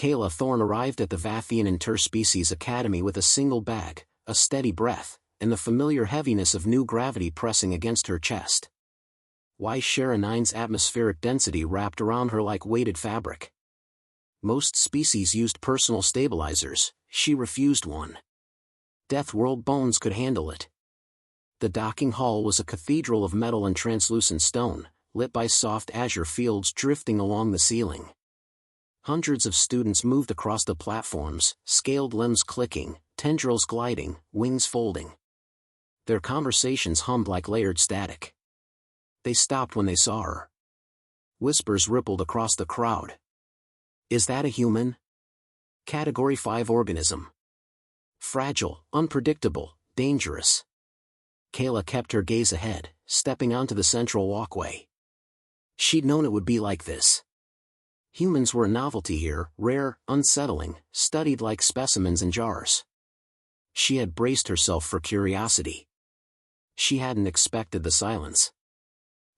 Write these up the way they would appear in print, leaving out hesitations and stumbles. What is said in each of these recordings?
Kayla Thorne arrived at the Vathian Interspecies Academy with a single bag, a steady breath, and the familiar heaviness of new gravity pressing against her chest. Why share a 9's atmospheric density wrapped around her like weighted fabric? Most species used personal stabilizers, she refused one. Deathworld bones could handle it. The docking hall was a cathedral of metal and translucent stone, lit by soft azure fields drifting along the ceiling. Hundreds of students moved across the platforms, scaled limbs clicking, tendrils gliding, wings folding. Their conversations hummed like layered static. They stopped when they saw her. Whispers rippled across the crowd. Is that a human? Category 5 organism. Fragile, unpredictable, dangerous. Kayla kept her gaze ahead, stepping onto the central walkway. She'd known it would be like this. Humans were a novelty here, rare, unsettling, studied like specimens in jars. She had braced herself for curiosity. She hadn't expected the silence.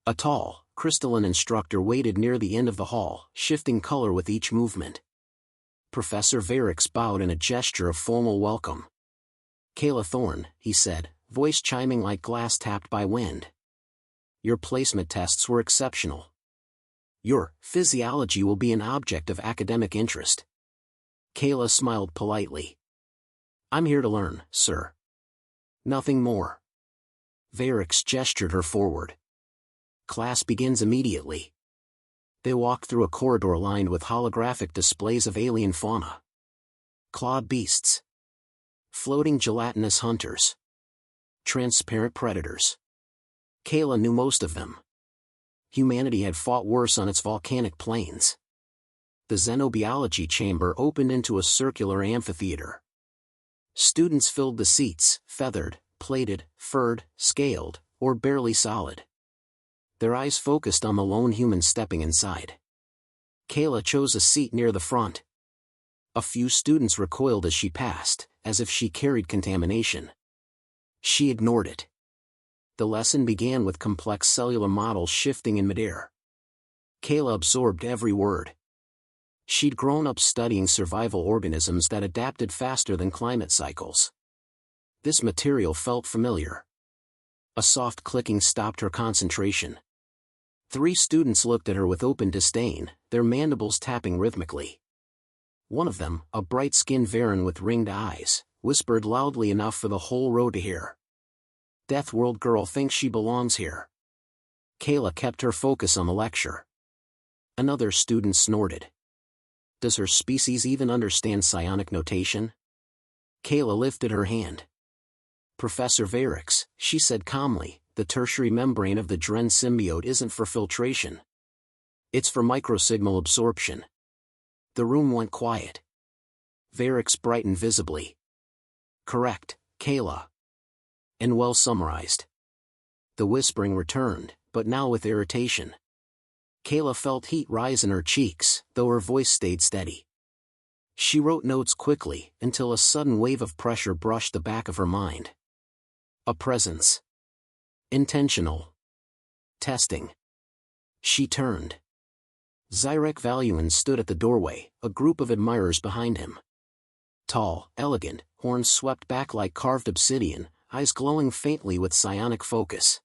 A tall, crystalline instructor waited near the end of the hall, shifting color with each movement. Professor Varix bowed in a gesture of formal welcome. Kayla Thorne, he said, voice chiming like glass tapped by wind. Your placement tests were exceptional. Your physiology will be an object of academic interest. Kayla smiled politely. I'm here to learn, sir. Nothing more. Varix gestured her forward. Class begins immediately. They walked through a corridor lined with holographic displays of alien fauna. Clawed beasts. Floating gelatinous hunters. Transparent predators. Kayla knew most of them. Humanity had fought worse on its volcanic plains. The xenobiology chamber opened into a circular amphitheater. Students filled the seats, feathered, plated, furred, scaled, or barely solid. Their eyes focused on the lone human stepping inside. Kayla chose a seat near the front. A few students recoiled as she passed, as if she carried contamination. She ignored it. The lesson began with complex cellular models shifting in midair. Kayla absorbed every word. She'd grown up studying survival organisms that adapted faster than climate cycles. This material felt familiar. A soft clicking stopped her concentration. 3 students looked at her with open disdain, their mandibles tapping rhythmically. One of them, a bright-skinned Varen with ringed eyes, whispered loudly enough for the whole row to hear. Deathworld girl thinks she belongs here. Kayla kept her focus on the lecture. Another student snorted. Does her species even understand psionic notation? Kayla lifted her hand. Professor Varix, she said calmly, the tertiary membrane of the Dren symbiote isn't for filtration. It's for microsignal absorption. The room went quiet. Varix brightened visibly. Correct, Kayla. And well summarized. The whispering returned, but now with irritation. Kayla felt heat rise in her cheeks, though her voice stayed steady. She wrote notes quickly, until a sudden wave of pressure brushed the back of her mind. A presence. Intentional. Testing. She turned. Zyrek Valuan stood at the doorway, a group of admirers behind him. Tall, elegant, horns swept back like carved obsidian, eyes glowing faintly with psionic focus.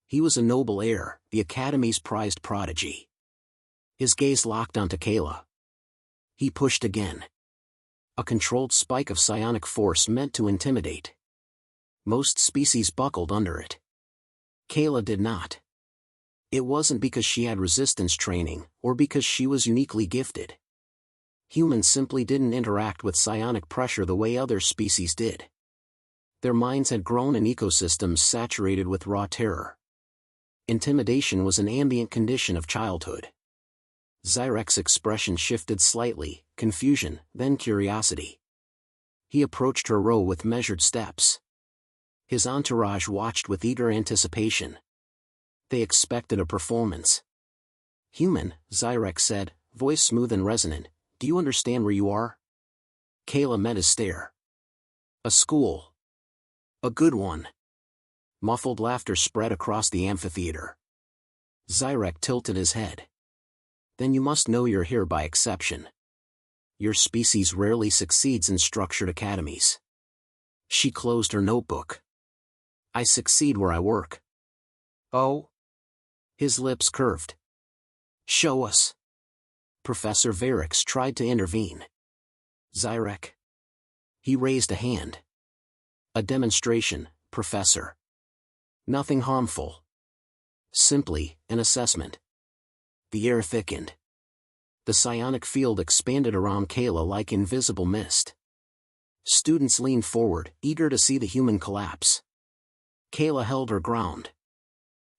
He was a noble heir, the Academy's prized prodigy. His gaze locked onto Kayla. He pushed again. A controlled spike of psionic force meant to intimidate. Most species buckled under it. Kayla did not. It wasn't because she had resistance training, or because she was uniquely gifted. Humans simply didn't interact with psionic pressure the way other species did. Their minds had grown in ecosystems saturated with raw terror. Intimidation was an ambient condition of childhood. Zyrek's expression shifted slightly, confusion, then curiosity. He approached her row with measured steps. His entourage watched with eager anticipation. They expected a performance. Human, Zyrek said, voice smooth and resonant, do you understand where you are? Kayla met his stare. A school. A good one. Muffled laughter spread across the amphitheater. Zyrek tilted his head. Then you must know you're here by exception. Your species rarely succeeds in structured academies. She closed her notebook. I succeed where I work. Oh? His lips curved. Show us. Professor Varix tried to intervene. Zyrek. He raised a hand. A demonstration, Professor. Nothing harmful. Simply, an assessment. The air thickened. The psionic field expanded around Kayla like invisible mist. Students leaned forward, eager to see the human collapse. Kayla held her ground.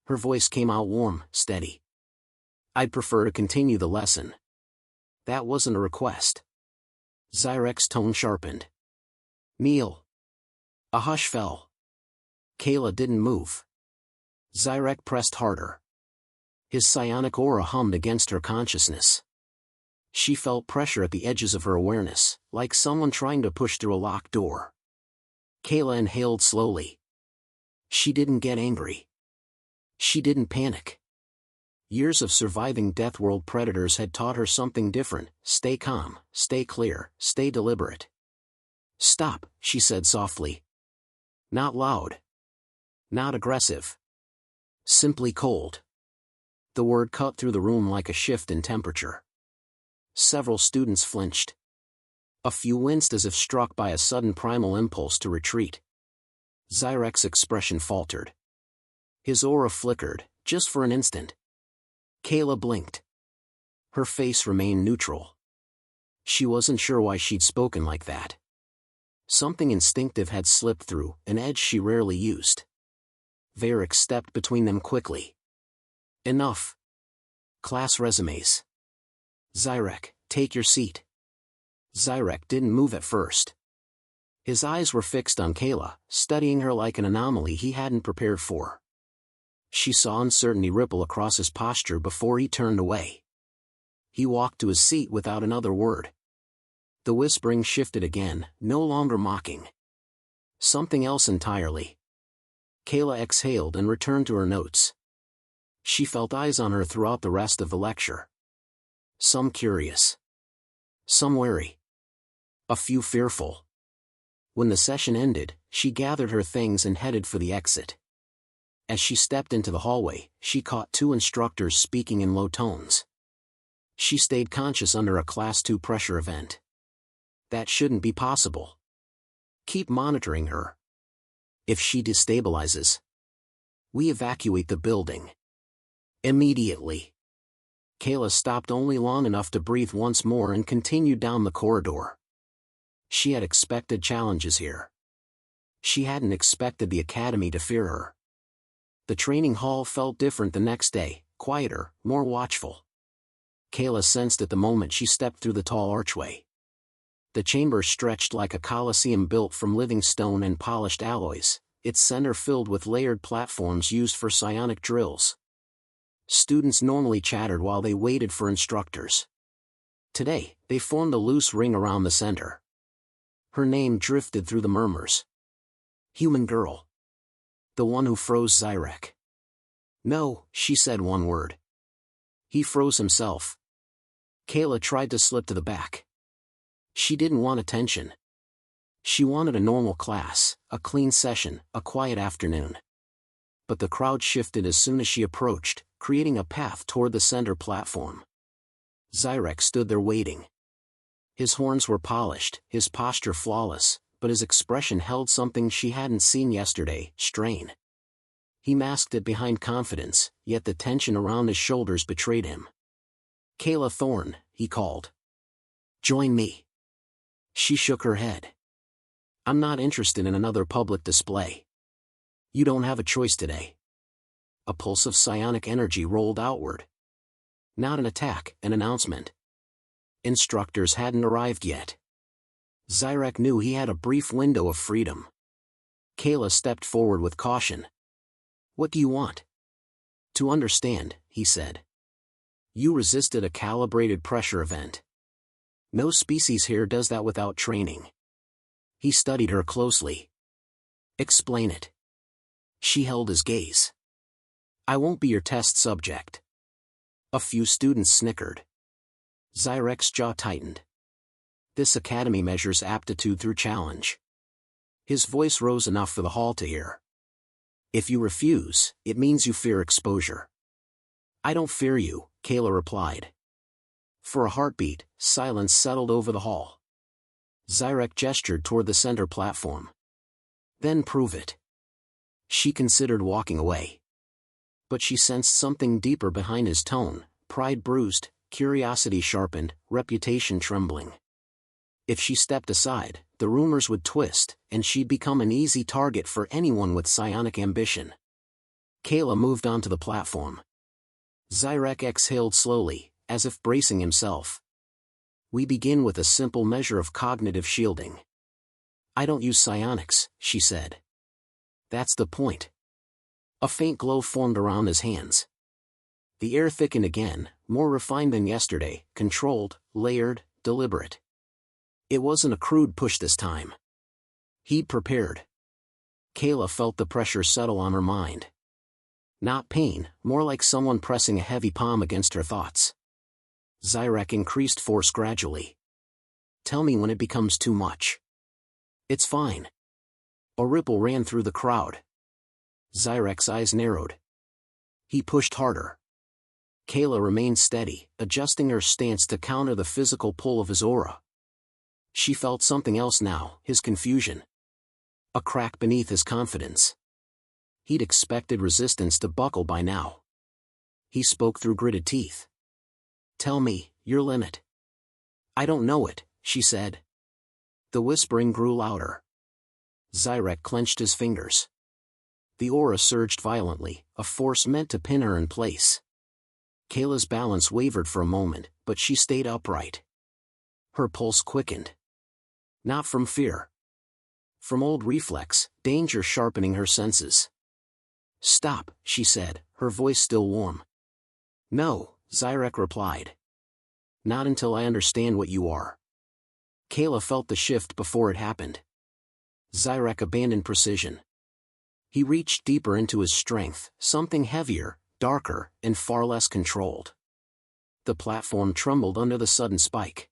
Her voice came out warm, steady. I'd prefer to continue the lesson. That wasn't a request. Zyrek's tone sharpened. Kneel. A hush fell. Kayla didn't move. Zyrek pressed harder. His psionic aura hummed against her consciousness. She felt pressure at the edges of her awareness, like someone trying to push through a locked door. Kayla inhaled slowly. She didn't get angry. She didn't panic. Years of surviving Deathworld predators had taught her something different: stay calm, stay clear, stay deliberate. Stop, she said softly. Not loud. Not aggressive. Simply cold. The word cut through the room like a shift in temperature. Several students flinched. A few winced as if struck by a sudden primal impulse to retreat. Zyrek's expression faltered. His aura flickered, just for an instant. Kayla blinked. Her face remained neutral. She wasn't sure why she'd spoken like that. Something instinctive had slipped through, an edge she rarely used. Varix stepped between them quickly. Enough. Class resumes. Zyrek, take your seat. Zyrek didn't move at first. His eyes were fixed on Kayla, studying her like an anomaly he hadn't prepared for. She saw uncertainty ripple across his posture before he turned away. He walked to his seat without another word. The whispering shifted again, no longer mocking. Something else entirely. Kayla exhaled and returned to her notes. She felt eyes on her throughout the rest of the lecture. Some curious. Some wary. A few fearful. When the session ended, she gathered her things and headed for the exit. As she stepped into the hallway, she caught two instructors speaking in low tones. She stayed conscious under a Class 2 pressure event. That shouldn't be possible. Keep monitoring her. If she destabilizes, we evacuate the building. Immediately. Kayla stopped only long enough to breathe once more and continued down the corridor. She had expected challenges here. She hadn't expected the academy to fear her. The training hall felt different the next day, quieter, more watchful. Kayla sensed at the moment she stepped through the tall archway. The chamber stretched like a coliseum built from living stone and polished alloys, its center filled with layered platforms used for psionic drills. Students normally chattered while they waited for instructors. Today, they formed a loose ring around the center. Her name drifted through the murmurs. Human girl. The one who froze Zyrek. No, she said one word. He froze himself. Kayla tried to slip to the back. She didn't want attention. She wanted a normal class, a clean session, a quiet afternoon. But the crowd shifted as soon as she approached, creating a path toward the center platform. Zyrek stood there waiting. His horns were polished, his posture flawless, but his expression held something she hadn't seen yesterday: strain. He masked it behind confidence, yet the tension around his shoulders betrayed him. Kayla Thorne, he called. Join me. She shook her head. I'm not interested in another public display. You don't have a choice today. A pulse of psionic energy rolled outward. Not an attack, an announcement. Instructors hadn't arrived yet. Zyrek knew he had a brief window of freedom. Kayla stepped forward with caution. What do you want? To understand, he said. You resisted a calibrated pressure event. No species here does that without training. He studied her closely. Explain it. She held his gaze. I won't be your test subject. A few students snickered. Zyrek's jaw tightened. This academy measures aptitude through challenge. His voice rose enough for the hall to hear. If you refuse, it means you fear exposure. I don't fear you, Kayla replied. For a heartbeat, silence settled over the hall. Zyrek gestured toward the center platform. Then prove it. She considered walking away. But she sensed something deeper behind his tone, pride bruised, curiosity sharpened, reputation trembling. If she stepped aside, the rumors would twist, and she'd become an easy target for anyone with psionic ambition. Kayla moved onto the platform. Zyrek exhaled slowly, as if bracing himself. We begin with a simple measure of cognitive shielding. I don't use psionics, she said. That's the point. A faint glow formed around his hands. The air thickened again, more refined than yesterday, controlled, layered, deliberate. It wasn't a crude push this time. He'd prepared. Kayla felt the pressure settle on her mind. Not pain, more like someone pressing a heavy palm against her thoughts. Zyrek increased force gradually. Tell me when it becomes too much. It's fine. A ripple ran through the crowd. Zyrek's eyes narrowed. He pushed harder. Kayla remained steady, adjusting her stance to counter the physical pull of his aura. She felt something else now, his confusion. A crack beneath his confidence. He'd expected resistance to buckle by now. He spoke through gritted teeth. Tell me, your limit. I don't know it, she said. The whispering grew louder. Zyrek clenched his fingers. The aura surged violently, a force meant to pin her in place. Kayla's balance wavered for a moment, but she stayed upright. Her pulse quickened. Not from fear. From old reflex, danger sharpening her senses. Stop, she said, her voice still warm. No, Zyrek replied. Not until I understand what you are. Kayla felt the shift before it happened. Zyrek abandoned precision. He reached deeper into his strength, something heavier, darker, and far less controlled. The platform trembled under the sudden spike.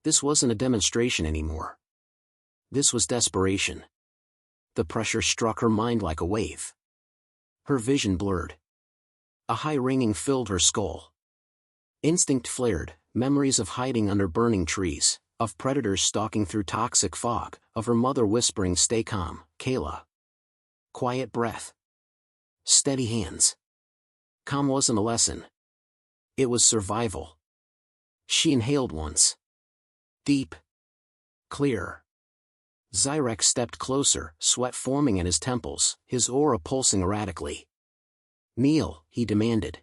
This wasn't a demonstration anymore. This was desperation. The pressure struck her mind like a wave. Her vision blurred. A high ringing filled her skull. Instinct flared, memories of hiding under burning trees, of predators stalking through toxic fog, of her mother whispering, "Stay calm, Kayla." Quiet breath. Steady hands. Calm wasn't a lesson. It was survival. She inhaled once. Deep. Clear. Zyrek stepped closer, sweat forming at his temples, his aura pulsing erratically. Kneel, he demanded.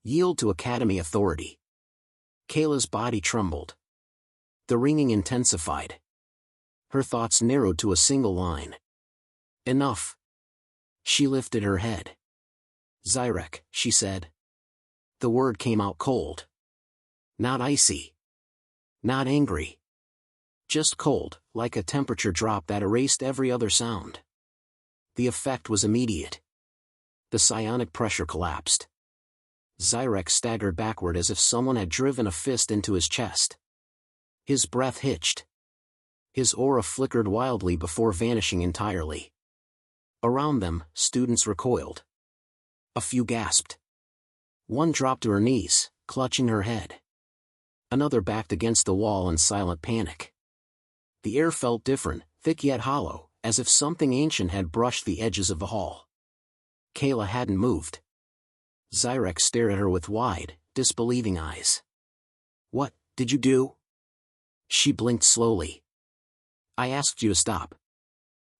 Yield to academy authority. Kayla's body trembled. The ringing intensified. Her thoughts narrowed to a single line. Enough. She lifted her head. Zyrek, she said. The word came out cold. Not icy. Not angry. Just cold, like a temperature drop that erased every other sound. The effect was immediate. The psionic pressure collapsed. Zyrek staggered backward as if someone had driven a fist into his chest. His breath hitched. His aura flickered wildly before vanishing entirely. Around them, students recoiled. A few gasped. One dropped to her knees, clutching her head. Another backed against the wall in silent panic. The air felt different, thick yet hollow, as if something ancient had brushed the edges of the hall. Kayla hadn't moved. Zyrek stared at her with wide, disbelieving eyes. What did you do? She blinked slowly. I asked you to stop.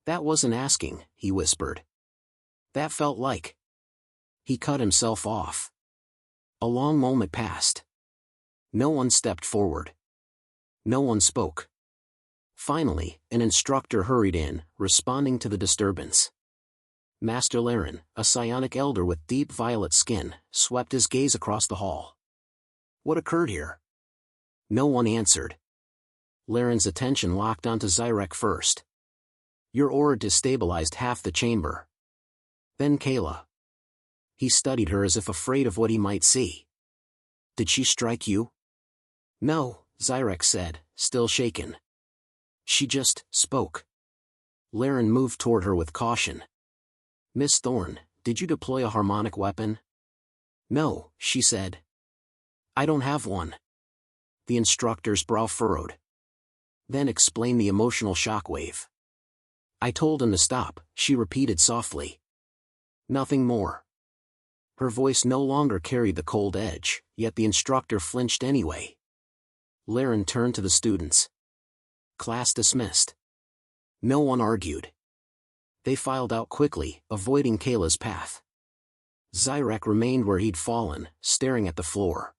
That wasn't asking, he whispered. That felt like. He cut himself off. A long moment passed. No one stepped forward. No one spoke. Finally, an instructor hurried in, responding to the disturbance. Master Laren, a psionic elder with deep violet skin, swept his gaze across the hall. What occurred here? No one answered. Laren's attention locked onto Zyrek first. Your aura destabilized half the chamber. Then Kayla. He studied her as if afraid of what he might see. Did she strike you? No, Zyrek said, still shaken. She just spoke. Laren moved toward her with caution. Miss Thorne, did you deploy a harmonic weapon? No, she said. I don't have one. The instructor's brow furrowed. Then explain the emotional shockwave. I told him to stop, she repeated softly. Nothing more. Her voice no longer carried the cold edge, yet the instructor flinched anyway. Laren turned to the students. Class dismissed. No one argued. They filed out quickly, avoiding Kayla's path. Zyrek remained where he'd fallen, staring at the floor.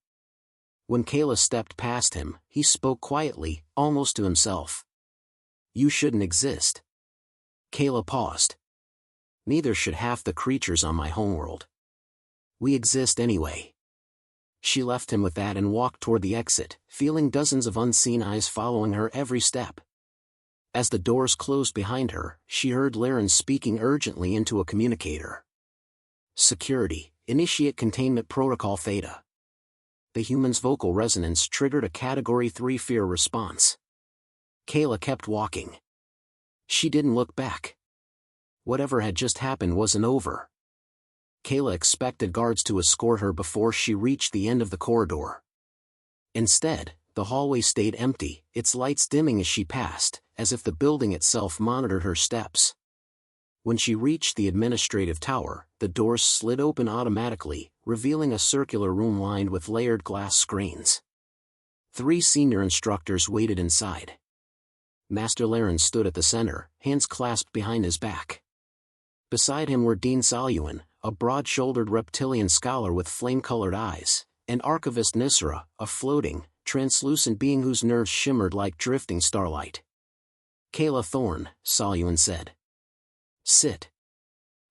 When Kayla stepped past him, he spoke quietly, almost to himself. You shouldn't exist. Kayla paused. Neither should half the creatures on my homeworld. We exist anyway. She left him with that and walked toward the exit, feeling dozens of unseen eyes following her every step. As the doors closed behind her, she heard Laren speaking urgently into a communicator. Security, initiate containment protocol Theta. The human's vocal resonance triggered a Category 3 fear response. Kayla kept walking. She didn't look back. Whatever had just happened wasn't over. Kayla expected guards to escort her before she reached the end of the corridor. Instead, the hallway stayed empty, its lights dimming as she passed, as if the building itself monitored her steps. When she reached the administrative tower, the doors slid open automatically, revealing a circular room lined with layered glass screens. 3 senior instructors waited inside. Master Laren stood at the center, hands clasped behind his back. Beside him were Dean Salyuan, a broad-shouldered reptilian scholar with flame-colored eyes, and Archivist Nisra, a floating, translucent being whose nerves shimmered like drifting starlight. Kayla Thorne, Salyuan said. Sit.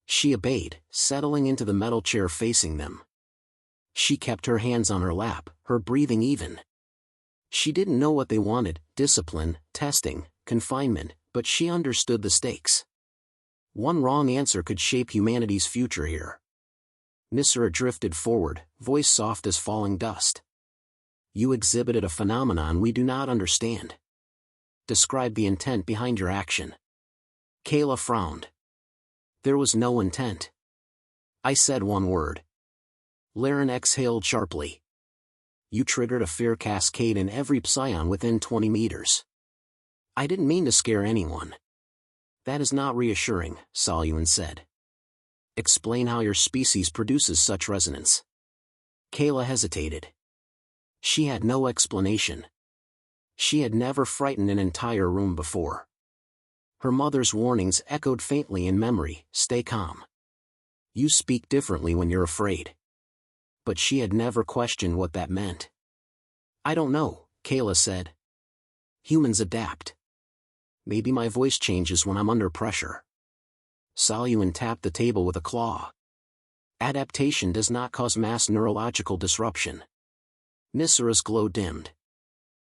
She obeyed, settling into the metal chair facing them. She kept her hands on her lap, her breathing even. She didn't know what they wanted, discipline, testing, confinement, but she understood the stakes. One wrong answer could shape humanity's future here. Nisra drifted forward, voice soft as falling dust. You exhibited a phenomenon we do not understand. Describe the intent behind your action. Kayla frowned. There was no intent. I said one word. Laren exhaled sharply. You triggered a fear cascade in every psion within 20 meters. I didn't mean to scare anyone. That is not reassuring, Salyuan said. Explain how your species produces such resonance. Kayla hesitated. She had no explanation. She had never frightened an entire room before. Her mother's warnings echoed faintly in memory, stay calm. You speak differently when you're afraid. But she had never questioned what that meant. I don't know, Kayla said. Humans adapt. Maybe my voice changes when I'm under pressure. Salyuan tapped the table with a claw. Adaptation does not cause mass neurological disruption. Nisra's glow dimmed.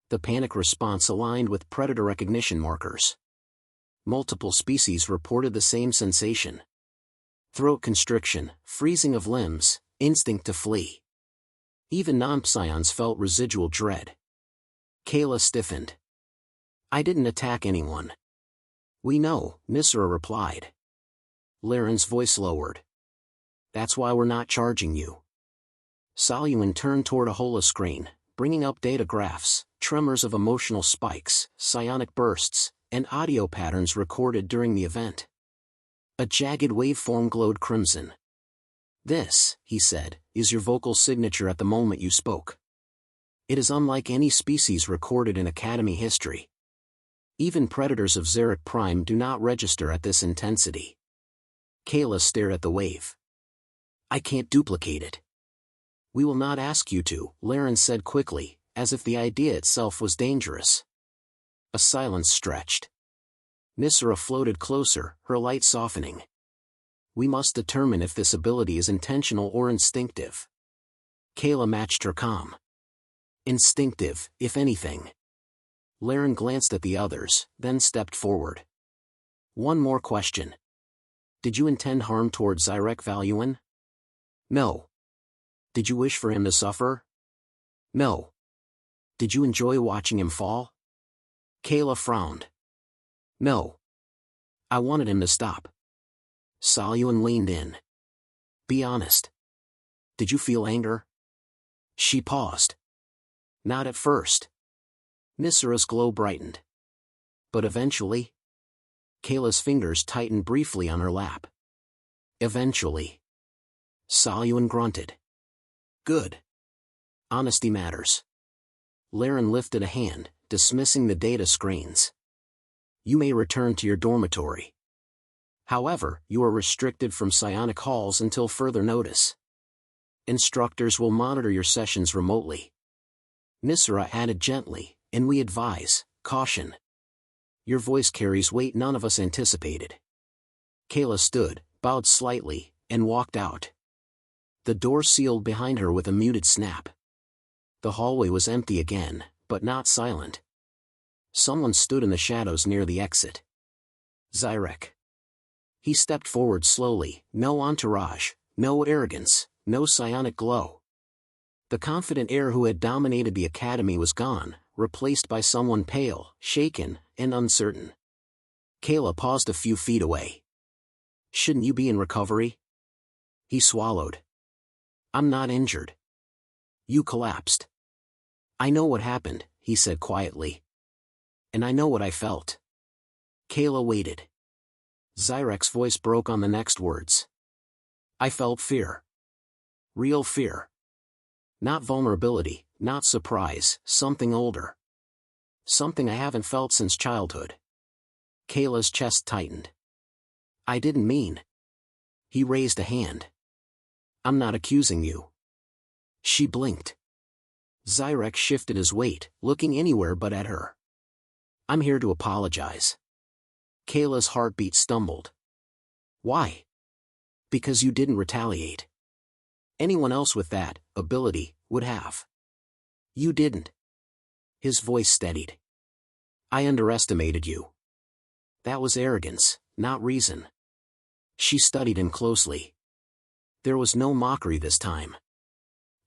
The panic response aligned with predator recognition markers. Multiple species reported the same sensation. Throat constriction, freezing of limbs, instinct to flee. Even non-psions felt residual dread. Kayla stiffened. I didn't attack anyone. We know, Nisra replied. Laren's voice lowered. That's why we're not charging you. Salyuan turned toward a holoscreen, bringing up data graphs, tremors of emotional spikes, psionic bursts, and audio patterns recorded during the event. A jagged waveform glowed crimson. This, he said, is your vocal signature at the moment you spoke. It is unlike any species recorded in Academy history. Even predators of Xeric Prime do not register at this intensity. Kayla stared at the wave. I can't duplicate it. We will not ask you to, Laren said quickly, as if the idea itself was dangerous. A silence stretched. Nisra floated closer, her light softening. We must determine if this ability is intentional or instinctive. Kayla matched her calm. Instinctive, if anything. Laren glanced at the others, then stepped forward. One more question. Did you intend harm toward Zyrek Valuan? No. Did you wish for him to suffer? No. Did you enjoy watching him fall? Kayla frowned. No. I wanted him to stop. Salyun leaned in. Be honest. Did you feel anger? She paused. Not at first. Nisara's glow brightened. But eventually? Kayla's fingers tightened briefly on her lap. Eventually. Salyun grunted. Good. Honesty matters. Laren lifted a hand, dismissing the data screens. You may return to your dormitory. However, you are restricted from psionic halls until further notice. Instructors will monitor your sessions remotely. Nisara added gently, and we advise, caution. Your voice carries weight none of us anticipated. Kayla stood, bowed slightly, and walked out. The door sealed behind her with a muted snap. The hallway was empty again, but not silent. Someone stood in the shadows near the exit. Zyrek. He stepped forward slowly, no entourage, no arrogance, no psionic glow. The confident heir who had dominated the academy was gone, replaced by someone pale, shaken, and uncertain. Kayla paused a few feet away. Shouldn't you be in recovery? He swallowed. I'm not injured. You collapsed. I know what happened, he said quietly. And I know what I felt. Kayla waited. Zyrek's voice broke on the next words. I felt fear. Real fear. Not vulnerability, not surprise, something older. Something I haven't felt since childhood. Kayla's chest tightened. I didn't mean. He raised a hand. I'm not accusing you. She blinked. Zyrek shifted his weight, looking anywhere but at her. I'm here to apologize. Kayla's heartbeat stumbled. Why? Because you didn't retaliate. Anyone else with that ability would have. You didn't. His voice steadied. I underestimated you. That was arrogance, not reason. She studied him closely. There was no mockery this time.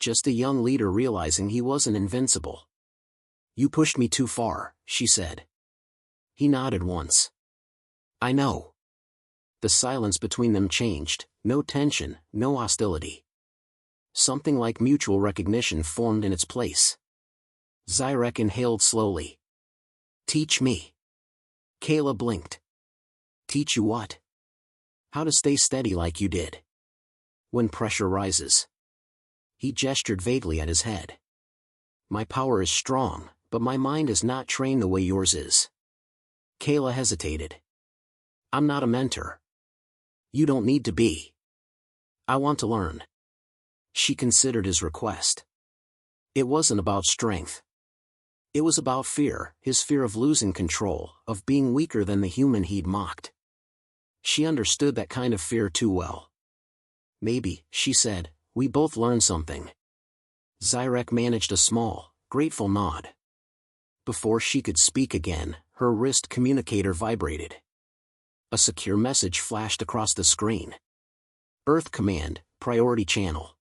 Just a young leader realizing he wasn't invincible. You pushed me too far, she said. He nodded once. I know. The silence between them changed, no tension, no hostility. Something like mutual recognition formed in its place. Zyrek inhaled slowly. Teach me. Kayla blinked. Teach you what? How to stay steady like you did. When pressure rises. He gestured vaguely at his head. My power is strong, but my mind is not trained the way yours is. Kayla hesitated. I'm not a mentor. You don't need to be. I want to learn. She considered his request. It wasn't about strength. It was about fear, his fear of losing control, of being weaker than the human he'd mocked. She understood that kind of fear too well. Maybe, she said, we both learned something. Zyrek managed a small, grateful nod. Before she could speak again, her wrist communicator vibrated. A secure message flashed across the screen. Earth Command, Priority Channel.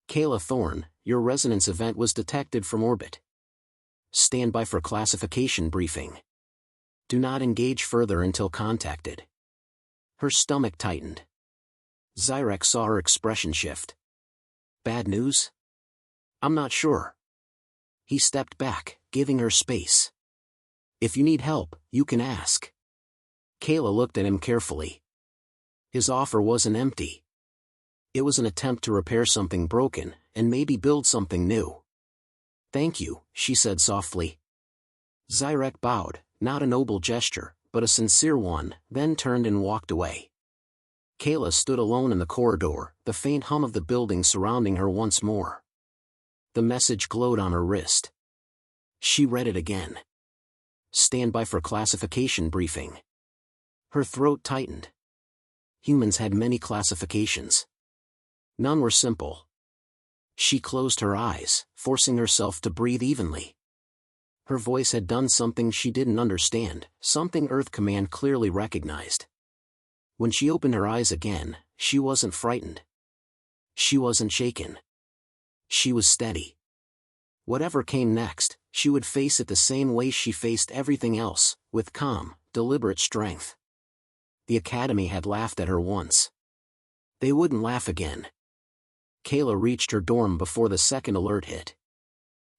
Kayla Thorne, your resonance event was detected from orbit. Stand by for classification briefing. Do not engage further until contacted. Her stomach tightened. Zyrek saw her expression shift. Bad news? I'm not sure. He stepped back, giving her space. If you need help, you can ask. Kayla looked at him carefully. His offer wasn't empty. It was an attempt to repair something broken, and maybe build something new. Thank you, she said softly. Zyrek bowed, not a noble gesture, but a sincere one, then turned and walked away. Kayla stood alone in the corridor, the faint hum of the building surrounding her once more. The message glowed on her wrist. She read it again. Stand by for classification briefing. Her throat tightened. Humans had many classifications. None were simple. She closed her eyes, forcing herself to breathe evenly. Her voice had done something she didn't understand, something Earth Command clearly recognized. When she opened her eyes again, she wasn't frightened. She wasn't shaken. She was steady. Whatever came next, She would face it the same way she faced everything else, with calm, deliberate strength. The Academy had laughed at her once. They wouldn't laugh again. Kayla reached her dorm before the second alert hit.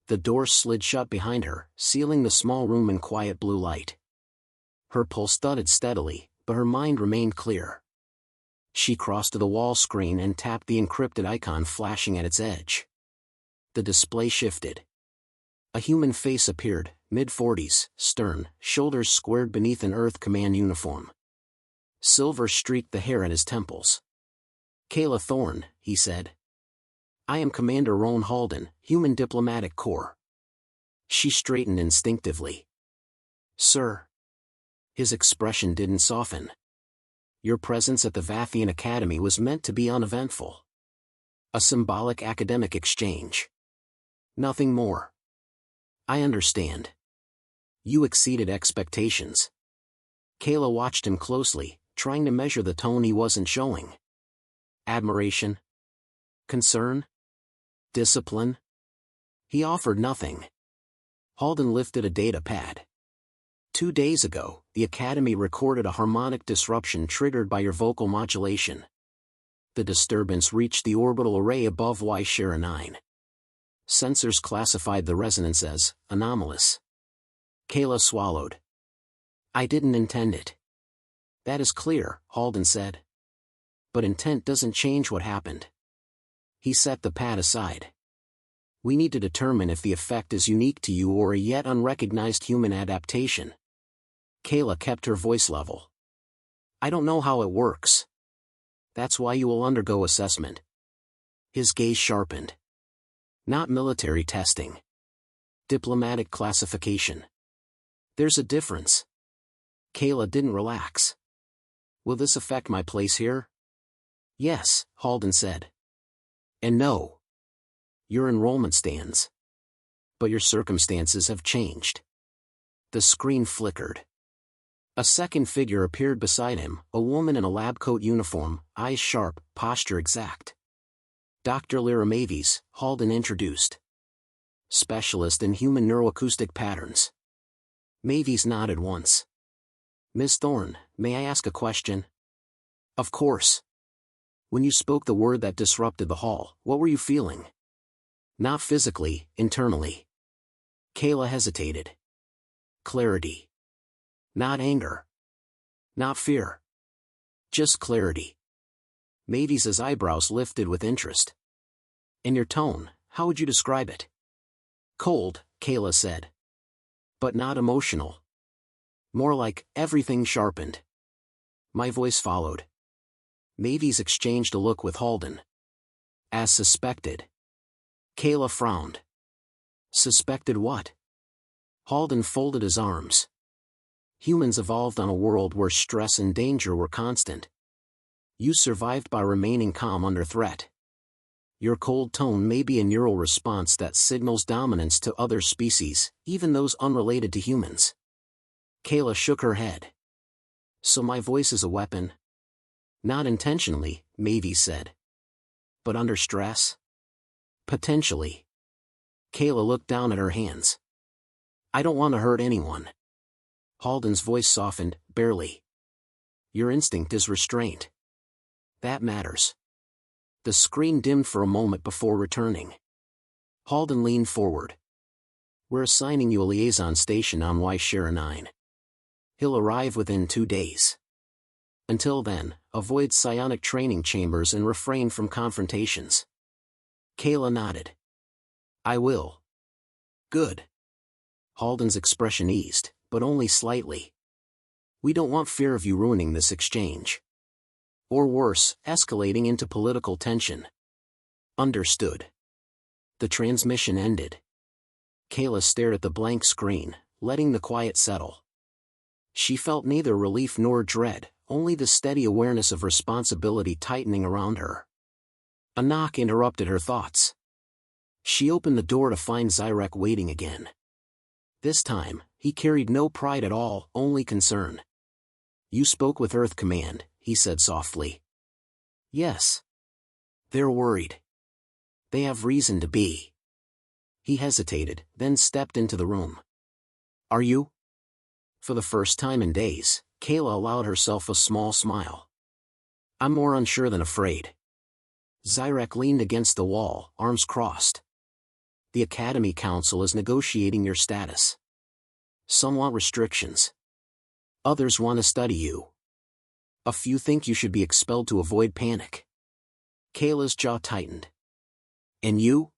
The door slid shut behind her, sealing the small room in quiet blue light. Her pulse thudded steadily, but her mind remained clear. She crossed to the wall screen and tapped the encrypted icon flashing at its edge. The display shifted. A human face appeared, mid-40s, stern, shoulders squared beneath an Earth Command uniform. Silver streaked the hair at his temples. "Kayla Thorne," he said. "I am Commander Roan Halden, Human Diplomatic Corps." She straightened instinctively. "Sir." His expression didn't soften. "Your presence at the Vathian Academy was meant to be uneventful. A symbolic academic exchange. Nothing more." "I understand. You exceeded expectations." Kayla watched him closely, trying to measure the tone he wasn't showing. Admiration? Concern? Discipline? He offered nothing. Halden lifted a data pad. 2 days ago, the Academy recorded a harmonic disruption triggered by your vocal modulation. The disturbance reached the orbital array above HFY 9. Sensors classified the resonance as anomalous. Kayla swallowed. "I didn't intend it." "That is clear," Halden said. "But intent doesn't change what happened." He set the pad aside. "We need to determine if the effect is unique to you or a yet unrecognized human adaptation." Kayla kept her voice level. "I don't know how it works. That's why you will undergo assessment." His gaze sharpened. "Not military testing. Diplomatic classification. There's a difference." Kayla didn't relax. "Will this affect my place here?" "Yes," Halden said. "And no. Your enrollment stands. But your circumstances have changed." The screen flickered. A second figure appeared beside him, a woman in a lab coat uniform, eyes sharp, posture exact. "Dr. Lyra Mavis," Halden introduced. "Specialist in human neuroacoustic patterns." Mavis nodded once. "Miss Thorne, may I ask a question?" "Of course." "When you spoke the word that disrupted the hall, what were you feeling?" "Not physically, internally." Kayla hesitated. "Clarity. Not anger. Not fear. Just clarity." Mavis's eyebrows lifted with interest. "And your tone, how would you describe it?" "Cold," Kayla said. "But not emotional. More like, everything sharpened." My voice followed. Mavis exchanged a look with Halden. "As suspected." Kayla frowned. "Suspected what?" Halden folded his arms. "Humans evolved on a world where stress and danger were constant. You survived by remaining calm under threat. Your cold tone may be a neural response that signals dominance to other species, even those unrelated to humans." Kayla shook her head. "So my voice is a weapon?" "Not intentionally," Mavis said. "But under stress?" "Potentially." Kayla looked down at her hands. "I don't want to hurt anyone." Halden's voice softened, barely. "Your instinct is restraint. That matters." The screen dimmed for a moment before returning. Halden leaned forward. "We're assigning you a liaison station on HFY 9. He'll arrive within 2 days. Until then, avoid psionic training chambers and refrain from confrontations." Kayla nodded. "I will." "Good." Halden's expression eased, but only slightly. "We don't want fear of you ruining this exchange. Or worse, escalating into political tension." "Understood." The transmission ended. Kayla stared at the blank screen, letting the quiet settle. She felt neither relief nor dread, only the steady awareness of responsibility tightening around her. A knock interrupted her thoughts. She opened the door to find Zyrek waiting again. This time, he carried no pride at all, only concern. "You spoke with Earth Command," he said softly. "Yes." "They're worried." "They have reason to be." He hesitated, then stepped into the room. Are you? For the first time in days, Kayla allowed herself a small smile. I'm more unsure than afraid. Zyrek leaned against the wall, arms crossed. The Academy Council is negotiating your status. Some want restrictions. Others want to study you. A few think you should be expelled to avoid panic. Kayla's jaw tightened. And you?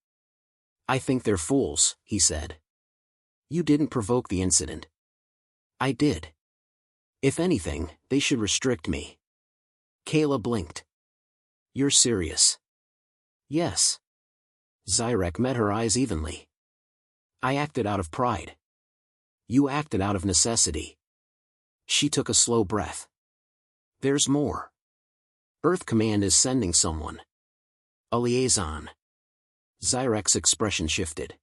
I think they're fools, he said. You didn't provoke the incident. I did. If anything, they should restrict me. Kayla blinked. You're serious? Yes. Zyrek met her eyes evenly. I acted out of pride. You acted out of necessity. She took a slow breath. There's more. Earth Command is sending someone. A liaison. Zyrek's expression shifted.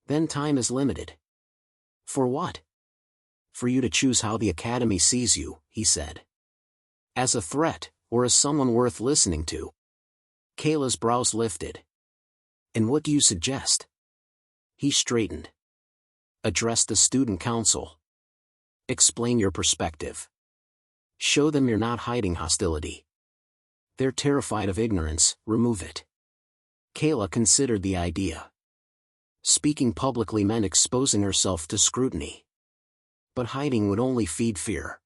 Then time is limited. For what? For you to choose how the Academy sees you, he said. As a threat, or as someone worth listening to. Kayla's brows lifted. And what do you suggest? He straightened. Address the student council. Explain your perspective. Show them you're not hiding hostility. They're terrified of ignorance, remove it. Kayla considered the idea. Speaking publicly meant exposing herself to scrutiny. But hiding would only feed fear.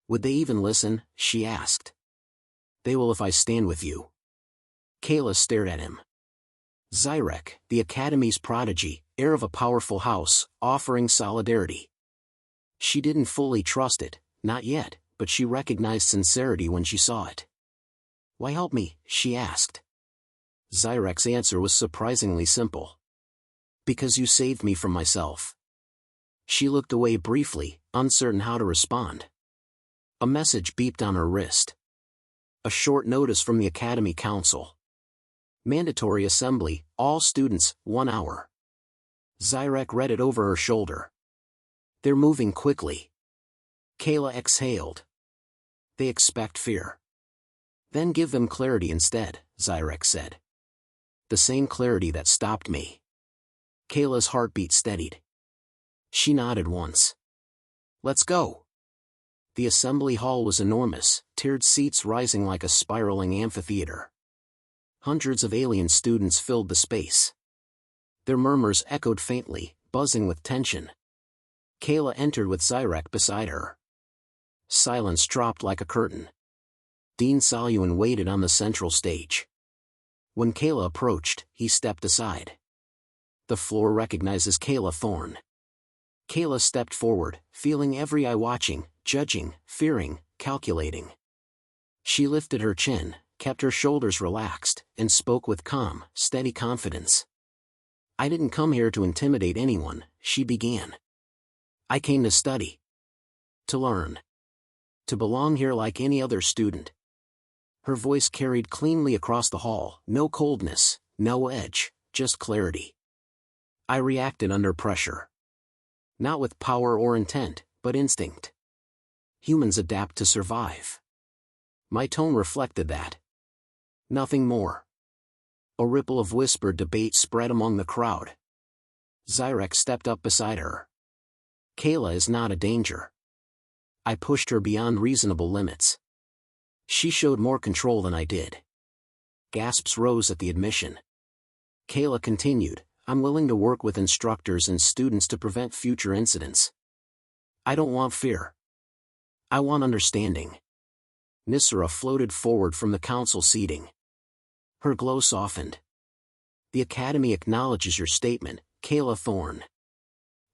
Would they even listen, she asked. They will if I stand with you. Kayla stared at him. Zyrek, the Academy's prodigy, heir of a powerful house, offering solidarity. She didn't fully trust it, not yet, but she recognized sincerity when she saw it. Why help me? She asked. Zyrek's answer was surprisingly simple. Because you saved me from myself. She looked away briefly, uncertain how to respond. A message beeped on her wrist. A short notice from the Academy Council. Mandatory assembly, all students, 1 hour. Zyrek read it over her shoulder. They're moving quickly. Kayla exhaled. They expect fear. Then give them clarity instead, Zyrek said. The same clarity that stopped me. Kayla's heartbeat steadied. She nodded once. Let's go. The assembly hall was enormous, tiered seats rising like a spiraling amphitheater. Hundreds of alien students filled the space. Their murmurs echoed faintly, buzzing with tension. Kayla entered with Zyrek beside her. Silence dropped like a curtain. Dean Salyuan waited on the central stage. When Kayla approached, he stepped aside. The floor recognizes Kayla Thorne. Kayla stepped forward, feeling every eye watching, judging, fearing, calculating. She lifted her chin, kept her shoulders relaxed, and spoke with calm, steady confidence. I didn't come here to intimidate anyone, she began. I came to study. To learn. To belong here like any other student. Her voice carried cleanly across the hall, no coldness, no edge, just clarity. I reacted under pressure. Not with power or intent, but instinct. Humans adapt to survive. My tone reflected that. Nothing more. A ripple of whispered debate spread among the crowd. Zyrek stepped up beside her. Kayla is not a danger. I pushed her beyond reasonable limits. She showed more control than I did. Gasps rose at the admission. Kayla continued, I'm willing to work with instructors and students to prevent future incidents. I don't want fear. I want understanding. Nisra floated forward from the council seating. Her glow softened. The Academy acknowledges your statement, Kayla Thorne.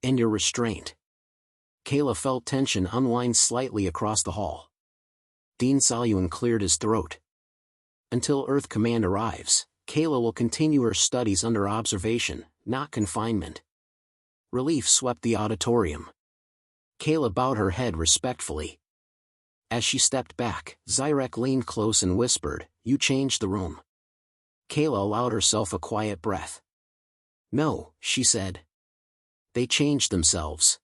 And your restraint. Kayla felt tension unwind slightly across the hall. Dean Salyuan cleared his throat. Until Earth Command arrives, Kayla will continue her studies under observation, not confinement. Relief swept the auditorium. Kayla bowed her head respectfully. As she stepped back, Zyrek leaned close and whispered, You changed the room. Kayla allowed herself a quiet breath. No, she said. They changed themselves.